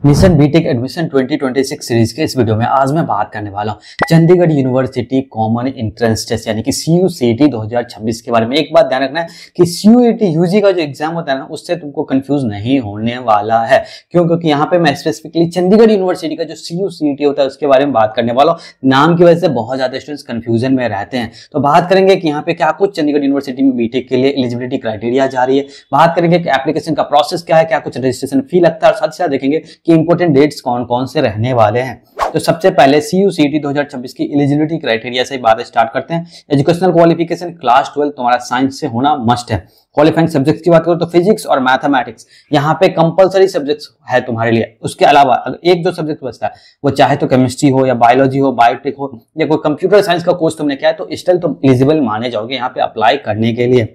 Mission BTech admission 2026 series के इस video में आज मैं बात करने वाला हूं Chandigarh university common entrance test यानी कि CUCET 2026 के बारे में। एक बात ध्यान रखना है कि CUET यूजी का जो एग्जाम होता है ना, उससे तुमको कंफ्यूज नहीं होने वाला है। क्यों? क्योंकि यहाँ पे मैं स्पेसिफिकली चंडीगढ़ यूनिवर्सिटी का जो CUCET होता है उसके बारे में बात करने वाला हूँ। नाम की वजह से बहुत ज्यादा स्टूडेंट्स कंफ्यूजन में रहते हैं, तो बात करेंगे कि यहाँ पे क्या कुछ चंडीगढ़ यूनिवर्सिटी में बीटेक के लिए एलिजिबिलिटी क्राइटेरिया जा रही है, बात करेंगे कि एप्लीकेशन का प्रोसेस क्या है, क्या कुछ रजिस्ट्रेशन फी लगता है, और साथ ही साथ देखेंगे कि इंपोर्टेंट डेट्स कौन कौन से रहने वाले हैं। तो सबसे पहले CUCET 2026 की एलिजिबिलिटी क्राइटेरिया से बात स्टार्ट करते हैं। एजुकेशनल क्वालिफिकेशन क्लास 12 तुम्हारा साइंस से होना मस्ट है। क्वालिफाइंग सब्जेक्ट्स की बात करो तो फिजिक्स और मैथमेटिक्स यहाँ पे कंपलसरी सब्जेक्ट्स है तुम्हारे लिए। उसके अलावा अगर एक दो सब्जेक्ट बचता है, वो चाहे तो केमिस्ट्री हो या बायोलॉजी हो, बायोटेक हो या कोई कंप्यूटर साइंस का कोर्स तुमने किया है, तो स्टिल तुम एलिजिबल माने जाओगे यहाँ पे अप्लाई करने के लिए।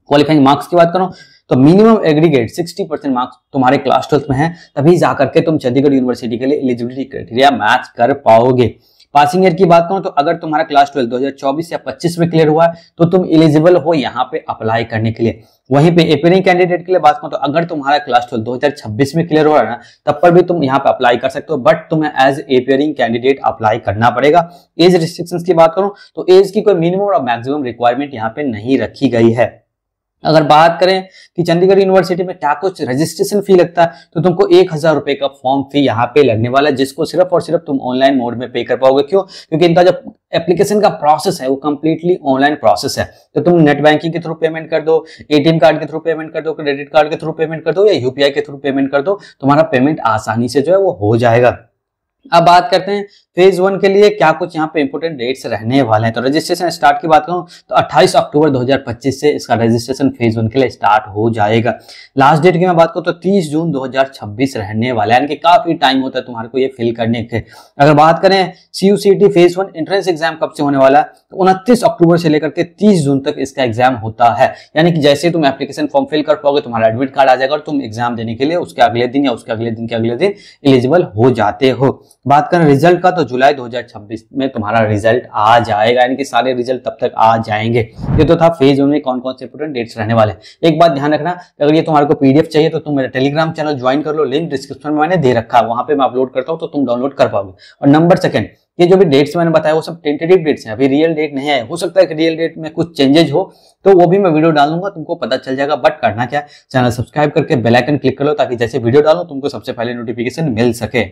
क्वालिफाइंग मार्क्स की बात करो तो मिनिमम एग्रीगेट 60% मार्क्स तुम्हारे क्लास 12 में है, तभी जाकर के तुम चंडीगढ़ यूनिवर्सिटी के लिए एलिजिबिलिटी क्राइटेरिया मैच कर पाओगे। पासिंग ईयर की बात करूं तो अगर तुम्हारा क्लास 12 2024 या 25 में क्लियर हुआ है तो तुम एलिजिबल हो यहाँ पे अप्लाई करने के लिए। वहीं पे एपियरिंग कैंडिडेट के लिए बात करूं तो अगर तुम्हारा क्लास 12 2026 में क्लियर हो रहा है ना, तब पर भी तुम यहाँ पे अप्लाई कर सकते हो, बट तुम्हें एज एपियरिंग कैंडिडेट अप्लाई करना पड़ेगा। एज रिस्ट्रिक्शंस की बात करूं तो एज की कोई मिनिमम और मैक्सिमम रिक्वायरमेंट यहाँ पे नहीं रखी गई है। अगर बात करें कि चंडीगढ़ यूनिवर्सिटी में क्या कुछ रजिस्ट्रेशन फी लगता है, तो तुमको 1000 रुपए का फॉर्म फी यहाँ पे लगने वाला है, जिसको सिर्फ और सिर्फ तुम ऑनलाइन मोड में पे कर पाओगे। क्यों? क्योंकि इनका जो एप्लीकेशन का प्रोसेस है वो कंप्लीटली ऑनलाइन प्रोसेस है। तो तुम नेट बैंकिंग के थ्रू पेमेंट कर दो, ATM कार्ड के थ्रू पेमेंट कर दो, क्रेडिट कार्ड के थ्रू पेमेंट कर दो या UPI के थ्रू पेमेंट कर दो, तुम्हारा पेमेंट आसानी से जो है वो हो जाएगा। अब बात करते हैं फेज 1 के लिए क्या कुछ यहाँ पे इंपोर्टेंट डेट्स रहने वाले हैं। तो रजिस्ट्रेशन स्टार्ट की बात करूं तो 28 अक्टूबर 2025 से इसका रजिस्ट्रेशन फेज 1 के लिए स्टार्ट हो जाएगा। लास्ट डेट की मैं बात करूं तो 30 जून 2026 रहने वाला है, यानी कि काफी टाइम होता है तुम्हारे को ये फिल करने के। अगर बात करें CUCET फेज 1 एंट्रेंस एग्जाम कब से होने वाला है, तो 29 अक्टूबर से लेकर के 30 जून तक इसका एग्जाम होता है। यानी कि जैसे तुम एप्लीकेशन फॉर्म फिल कर पाओगे, तुम्हारा एडमिट कार्ड आ जाएगा और तुम एग्जाम देने के लिए उसके अगले दिन या उसके अगले दिन के अगले दिन एलिजिबल हो जाते हो। बात करें रिजल्ट का तो जुलाई 2026 में तुम्हारा रिजल्ट आ जाएगा, यानी कि सारे रिजल्ट तब तक आ जाएंगे। ये तो था फेज 1 में कौन कौन से इंपोर्टेंट डेट्स रहने वाले। एक बात ध्यान रखना, अगर ये तुम्हारे को PDF चाहिए तो तुम मेरा टेलीग्राम चैनल ज्वाइन कर लो, लिंक डिस्क्रिप्शन में मैंने दे रखा है, वहां पे मैं अपलोड करता हूं तो तुम डाउनलोड कर पाओगे। और नंबर सेकंड, ये जो भी डेट्स मैंने बताया वो सब टेंटेटिव डेट्स हैं, अभी रियल डेट नहीं है। हो सकता है कि रियल डेट में कुछ चेंजेस हो, तो वो भी मैं वीडियो डालूंगा, तुमको पता चल जाएगा। बट करना क्या है, चैनल सब्सक्राइब करके बेल आइकन क्लिक कर लो, ताकि जैसे वीडियो डालो तुमको सबसे पहले नोटिफिकेशन मिल सके।